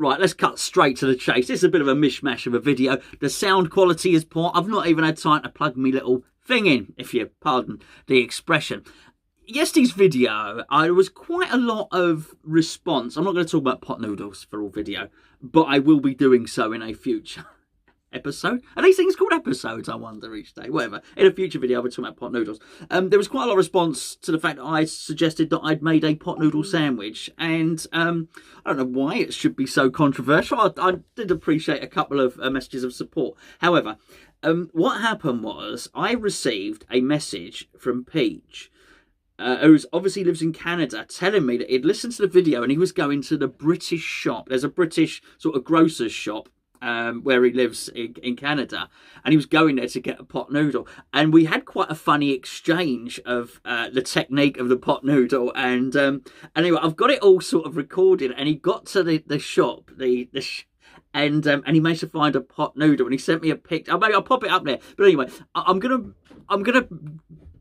Right, let's cut straight to the chase. This is a bit of a mishmash of a video. The sound quality is poor. I've not even had time to plug me little thing in, if you pardon the expression. Yesterday's video, there was quite a lot of response. I'm not going to talk about pot noodles for all video, but I will be doing so in a future episode. Are these things called episodes, I wonder, each day? Whatever. In a future video, I'll be talking about pot noodles. There was quite a lot of response to the fact that I suggested that I'd made a pot noodle sandwich. And I don't know why it should be so controversial. I did appreciate a couple of messages of support. However, what happened was I received a message from Peach, who obviously lives in Canada, telling me that he'd listened to the video and he was going to the British shop. There's a British sort of grocer's shop where he lives in Canada, and he was going there to get a pot noodle. And we had quite a funny exchange of the technique of the pot noodle. And anyway, I've got it all sort of recorded. And he got to the shop, and he managed to find a pot noodle, and he sent me a picture. Maybe I'll pop it up there. But anyway, I'm gonna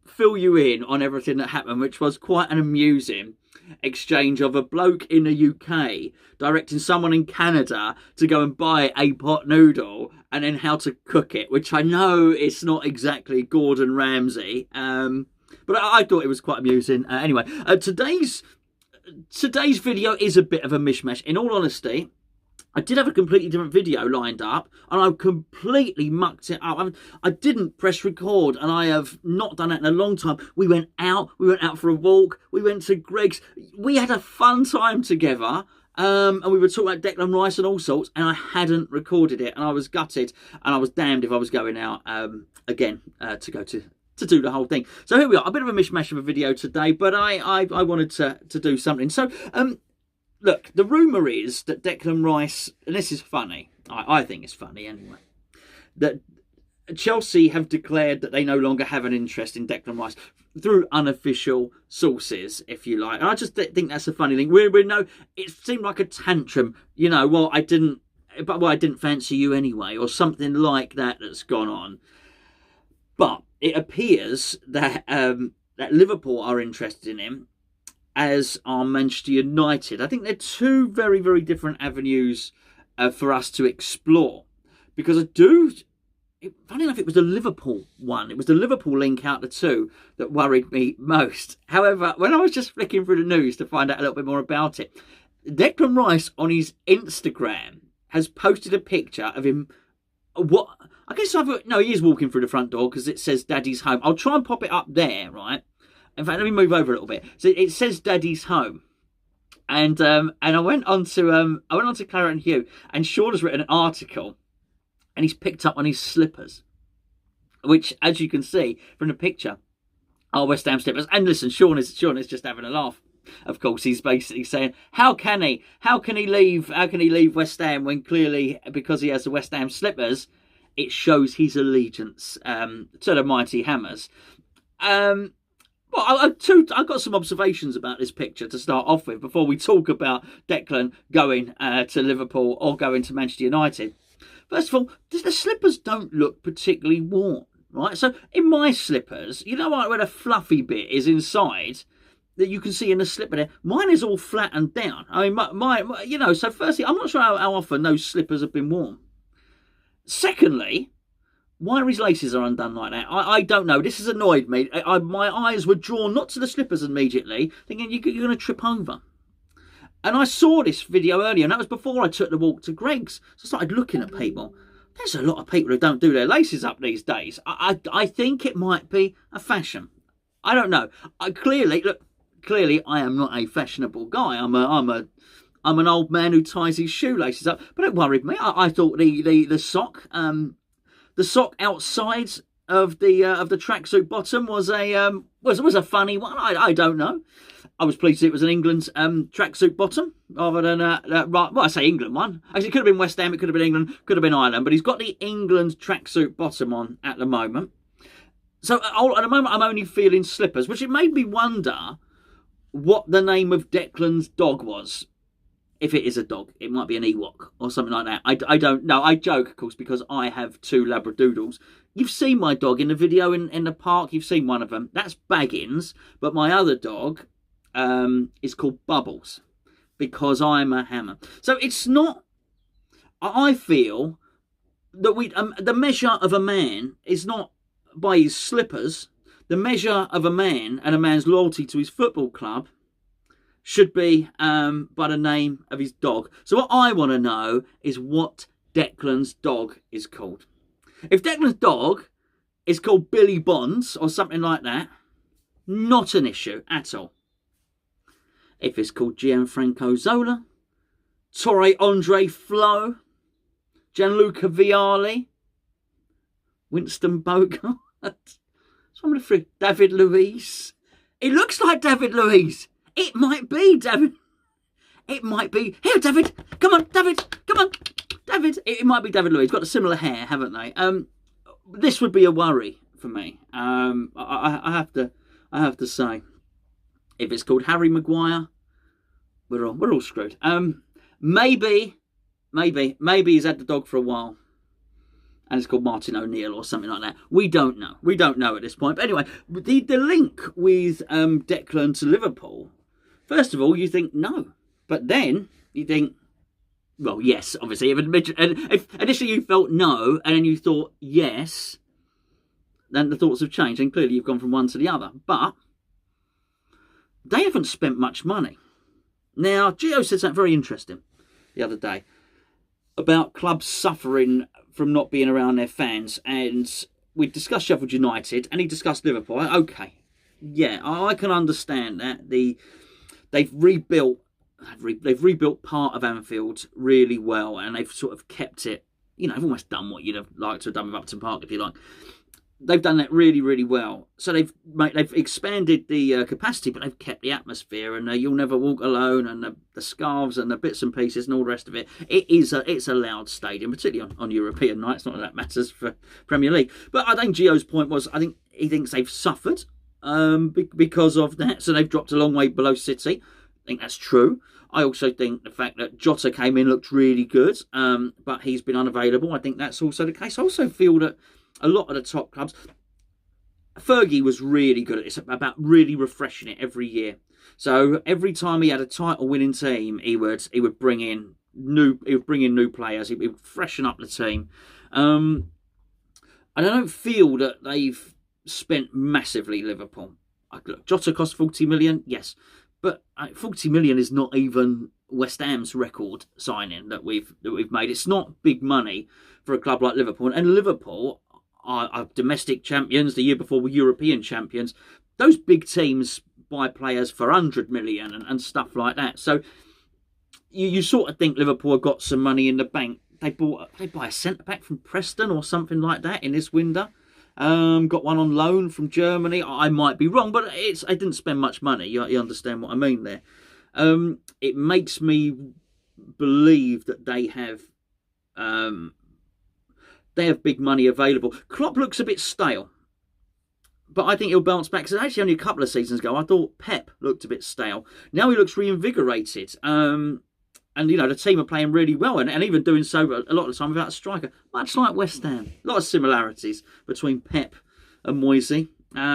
fill you in on everything that happened, which was quite an amusing exchange of a bloke in the UK directing someone in Canada to go and buy a pot noodle and then how to cook it, which I know it's not exactly Gordon Ramsay, but I thought it was quite amusing. Anyway, today's video is a bit of a mishmash. In all honesty, I did have a completely different video lined up, and I completely mucked it up. I didn't press record, and I have not done that in a long time. We went out for a walk, we went to Greg's, we had a fun time together, and we were talking about Declan Rice and all sorts, and I hadn't recorded it, and I was gutted, and I was damned if I was going out again to do the whole thing. So here we are, a bit of a mishmash of a video today, but I wanted to do something. So, look, the rumour is that Declan Rice, and this is funny, I think it's funny anyway, that Chelsea have declared that they no longer have an interest in Declan Rice through unofficial sources, if you like. And I just think that's a funny thing. It seemed like a tantrum, well, I didn't fancy you anyway, or something like that that's gone on. But it appears that that Liverpool are interested in him, as are Manchester United. I think they're two very, very different avenues for us to explore. Because funny enough, it was the Liverpool one. It was the Liverpool link out the two that worried me most. However, when I was just flicking through the news to find out a little bit more about it, Declan Rice on his Instagram has posted a picture of him. He is walking through the front door because it says Daddy's home. I'll try and pop it up there, right? In fact, let me move over a little bit. So it says Daddy's home, and I went on to Claret and Hugh, and Sean has written an article, and he's picked up on his slippers, which, as you can see from the picture, are West Ham slippers. And listen, Sean is just having a laugh. Of course, he's basically saying, how can he leave West Ham when clearly, because he has the West Ham slippers, it shows his allegiance to the mighty Hammers. Well, I've got some observations about this picture to start off with before we talk about Declan going to Liverpool or going to Manchester United. First of all, the slippers don't look particularly worn, right? So in my slippers, where the fluffy bit is inside that you can see in the slipper there, mine is all flattened down. I mean, so firstly, I'm not sure how often those slippers have been worn. Secondly, why his laces are undone like that, I don't know. This has annoyed me. My eyes were drawn not to the slippers immediately, thinking you're going to trip over. And I saw this video earlier, and that was before I took the walk to Greg's. So I started looking at people. There's a lot of people who don't do their laces up these days. I think it might be a fashion. I don't know. Clearly, I am not a fashionable guy. I'm an old man who ties his shoelaces up. But it worried me. I thought the sock. The sock outside of the tracksuit bottom was a funny one. I don't know. I was pleased it was an England tracksuit bottom rather than I say England one. Actually, it could have been West Ham, it could have been England, could have been Ireland, but he's got the England tracksuit bottom on at the moment. So at the moment, I'm only feeling slippers, which it made me wonder what the name of Declan's dog was. If it is a dog, it might be an Ewok or something like that. I don't know. I joke, of course, because I have two Labradoodles. You've seen my dog in the video in the park. You've seen one of them. That's Baggins. But my other dog is called Bubbles because I'm a hammer. So it's not I feel that the measure of a man is not by his slippers. The measure of a man and a man's loyalty to his football club should be by the name of his dog. So what I want to know is what Declan's dog is called. If Declan's dog is called Billy Bonds or something like that, not an issue at all. If it's called Gianfranco Zola, Torre Andre Flo, Gianluca Vialli, Winston Bogart, some of the three, David Luiz. It looks like David Luiz. It might be David. It might be. Here, David. Come on, David. Come on, David. It might be David Luiz. Got a similar hair, haven't they? This would be a worry for me. I have to say, if it's called Harry Maguire, we're all screwed. Maybe he's had the dog for a while, and it's called Martin O'Neill or something like that. We don't know. We don't know at this point. But anyway, the link with Declan to Liverpool. First of all, you think no, but then you think, well, yes, obviously. If initially you felt no, and then you thought yes, then the thoughts have changed, and clearly you've gone from one to the other. But they haven't spent much money. Now, Gio said something very interesting the other day about clubs suffering from not being around their fans, and we discussed Sheffield United, and he discussed Liverpool. Okay, yeah, I can understand that. They've rebuilt part of Anfield really well, and they've sort of kept it. You know, they've almost done what you'd have liked to have done with Upton Park, if you like. They've done that really, really well. So they've expanded the capacity, but they've kept the atmosphere, and You'll Never Walk Alone, and the scarves, and the bits and pieces, and all the rest of it. It's a loud stadium, particularly on European nights. Not that matters for Premier League. But I think Gio's point was, I think he thinks they've suffered because of that. So they've dropped a long way below City. I think that's true. I also think the fact that Jota came in looked really good, but he's been unavailable. I think that's also the case. I also feel that a lot of the top clubs, Fergie was really good at this, about really refreshing it every year. So every time he had a title-winning team, he would bring in new players. He would freshen up the team. And I don't feel that they've spent massively. Liverpool. Look, Jota cost 40 million, yes, but 40 million is not even West Ham's record signing that we've made. It's not big money for a club like Liverpool, and Liverpool are domestic champions. The year before were European champions. Those big teams buy players for 100 million and stuff like that. So you sort of think Liverpool have got some money in the bank. They buy a centre back from Preston or something like that in this window. Got one on loan from Germany. I might be wrong, but I didn't spend much money. You understand what I mean there. It makes me believe that they have big money available. Klopp looks a bit stale, but I think he'll bounce back, because actually only a couple of seasons ago I thought Pep looked a bit stale. Now he looks reinvigorated, and the team are playing really well, and even doing so a lot of the time without a striker, much like West Ham. A lot of similarities between Pep and Moisey. Sorry,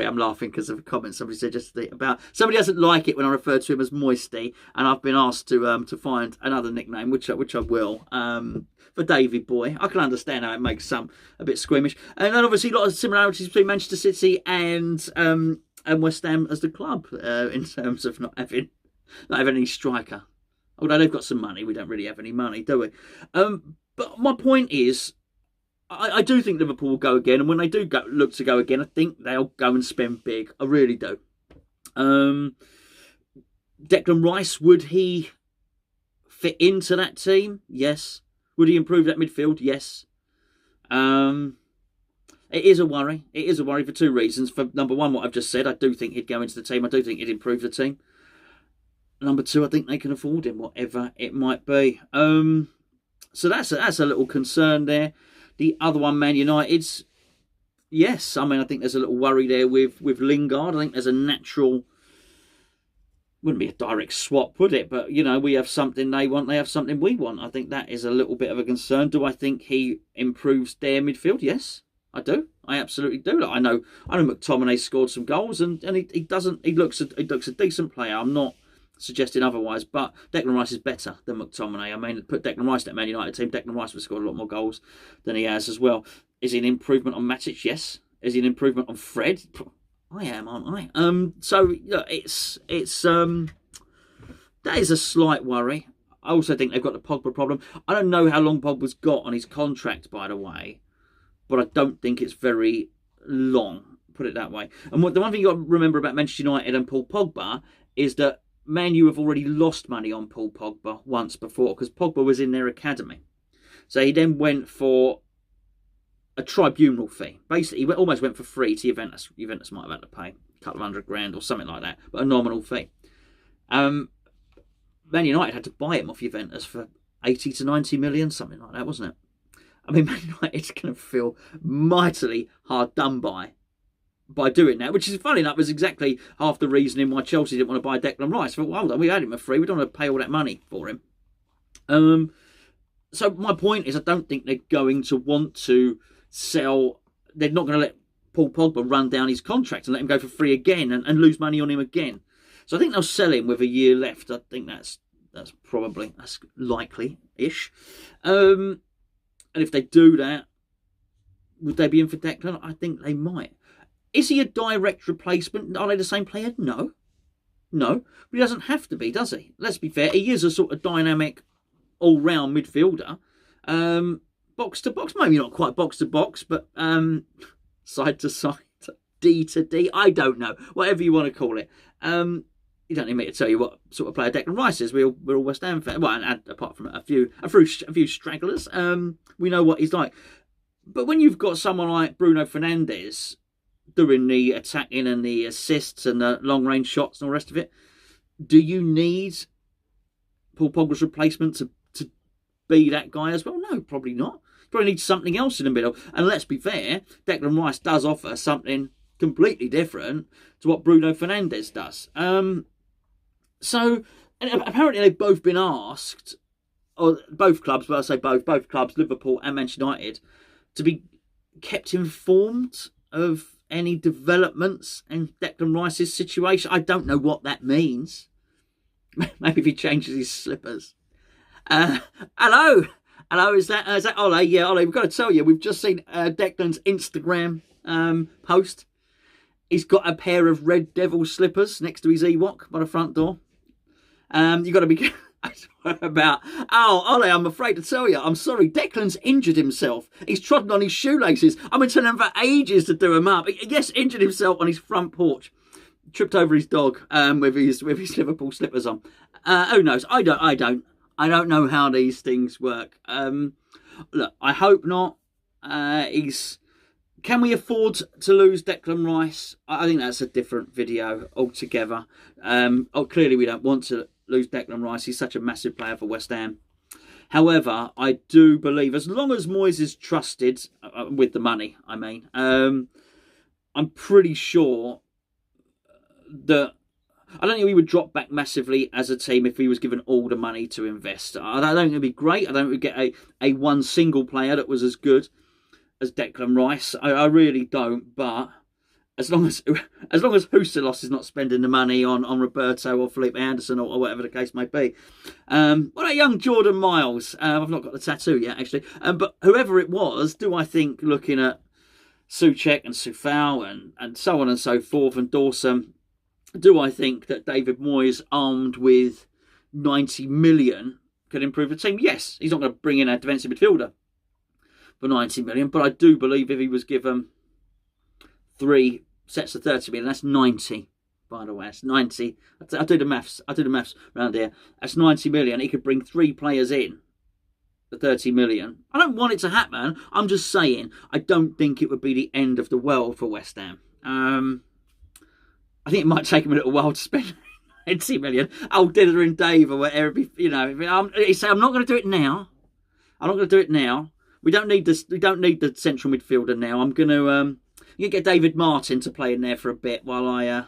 I'm laughing because of a comment somebody said just about somebody doesn't like it when I refer to him as Moisty, and I've been asked to find another nickname, which I will. For Davy Boy, I can understand how it makes some a bit squeamish, and then obviously a lot of similarities between Manchester City and West Ham as the club in terms of not having any striker. Although they've got some money, we don't really have any money, do we? But my point is, I do think Liverpool will go again, and when they do look to go again, I think they'll go and spend big. I really do. Declan Rice, would he fit into that team? Yes. Would he improve that midfield? Yes. It is a worry. It is a worry for two reasons. For number one, what I've just said, I do think he'd go into the team. I do think he'd improve the team. Number two, I think they can afford him, whatever it might be. So that's a little concern there. The other one, Man United's, yes. I mean, I think there's a little worry there with Lingard. I think there's a natural, wouldn't be a direct swap, would it? But, we have something they want, they have something we want. I think that is a little bit of a concern. Do I think he improves their midfield? Yes, I do. I absolutely do. I know McTominay scored some goals, and he doesn't. He looks a decent player. I'm not suggesting otherwise, but Declan Rice is better than McTominay. I mean, put Declan Rice in that Man United team. Declan Rice would score a lot more goals than he has as well. Is he an improvement on Matic? Yes. Is he an improvement on Fred? I am, aren't I? So yeah, it's that is a slight worry. I also think they've got the Pogba problem. I don't know how long Pogba's got on his contract, by the way, but I don't think it's very long, put it that way. And the one thing you've got to remember about Manchester United and Paul Pogba is that Man U have already lost money on Paul Pogba once before, because Pogba was in their academy. So he then went for a tribunal fee. Basically, he almost went for free to Juventus. Juventus might have had to pay a couple of £100,000 or something like that, but a nominal fee. Man United had to buy him off Juventus for 80 to 90 million, something like that, wasn't it? I mean, Man United's going to feel mightily hard done by doing that, which is funny enough, was exactly half the reasoning why Chelsea didn't want to buy Declan Rice. But well, we had him for free. We don't want to pay all that money for him. So my point is, I don't think they're going to want to sell. They're not going to let Paul Pogba run down his contract and let him go for free again and lose money on him again. So I think they'll sell him with a year left. I think that's likely-ish. And if they do that, would they be in for Declan? I think they might. Is he a direct replacement? Are they the same player? No. But he doesn't have to be, does he? Let's be fair. He is a sort of dynamic, all-round midfielder. Box to box, maybe not quite box to box, but side to side, D to D. I don't know. Whatever you want to call it. You don't need me to tell you what sort of player Declan Rice is. We're all West Ham fans. Well, and apart from a few stragglers, we know what he's like. But when you've got someone like Bruno Fernandes doing the attacking and the assists and the long-range shots and all the rest of it, do you need Paul Pogba's replacement to be that guy as well? No, probably not. You probably need something else in the middle. And let's be fair, Declan Rice does offer something completely different to what Bruno Fernandes does. So, and apparently they've both been asked, or both clubs, but I say both clubs, Liverpool and Manchester United, to be kept informed of any developments in Declan Rice's situation. I don't know what that means. Maybe if he changes his slippers. Hello, is that Ole? Yeah, Ole, we've got to tell you, we've just seen Declan's Instagram post. He's got a pair of Red Devil slippers next to his Ewok by the front door. You've got to be about... Oh, Ole, I'm afraid to tell you. I'm sorry. Declan's injured himself. He's trodden on his shoelaces. I've been telling him for ages to do him up. Yes, injured himself on his front porch. Tripped over his dog with his Liverpool slippers on. Who knows? I don't know how these things work. Look, I hope not. Can we afford to lose Declan Rice? I think that's a different video altogether. Clearly we don't want to lose Declan Rice. He's such a massive player for West Ham. However, I do believe, as long as Moyes is trusted, with the money, I mean, I'm pretty sure that I don't think we would drop back massively as a team if he was given all the money to invest. I don't think it'd be great. I don't think we'd get a one single player that was as good as Declan Rice. I really don't. But as long as Huselos is not spending the money on Roberto or Felipe Anderson or whatever the case may be. What about young Jordan Miles? I've not got the tattoo yet, actually. But whoever it was, do I think looking at Souček and Soufal and so on and so forth and Dawson, do I think that David Moyes, armed with 90 million, could improve the team? Yes. He's not going to bring in a defensive midfielder for 90 million, but I do believe if he was given 3 sets of 30 million, that's 90, by the way. That's 90. I do the maths around here. That's 90 million. He could bring 3 players in for 30 million. I don't want it to happen. I'm just saying, I don't think it would be the end of the world for West Ham. I think it might take him a little while to spend 80 million. Old Diller and Dave or whatever. You know, he say, I'm not going to do it now. We don't need this. We don't need the central midfielder now. I'm going to get David Martin to play in there for a bit while I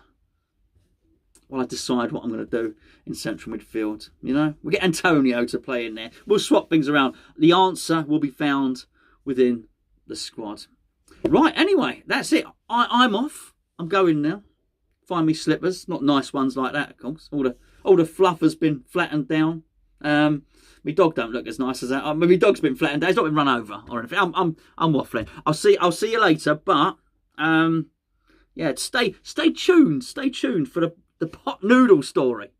decide what I'm going to do in central midfield. You know, we'll get Antonio to play in there. We'll swap things around. The answer will be found within the squad. Right. Anyway, that's it. I'm off. I'm going now. Find me slippers, not nice ones like that, of course. All All the fluff has been flattened down. My dog don't look as nice as that. My dog's been flattened down. He's not been run over or anything. I'm waffling. I'll see you later. But yeah, stay tuned. Stay tuned for the pot noodle story.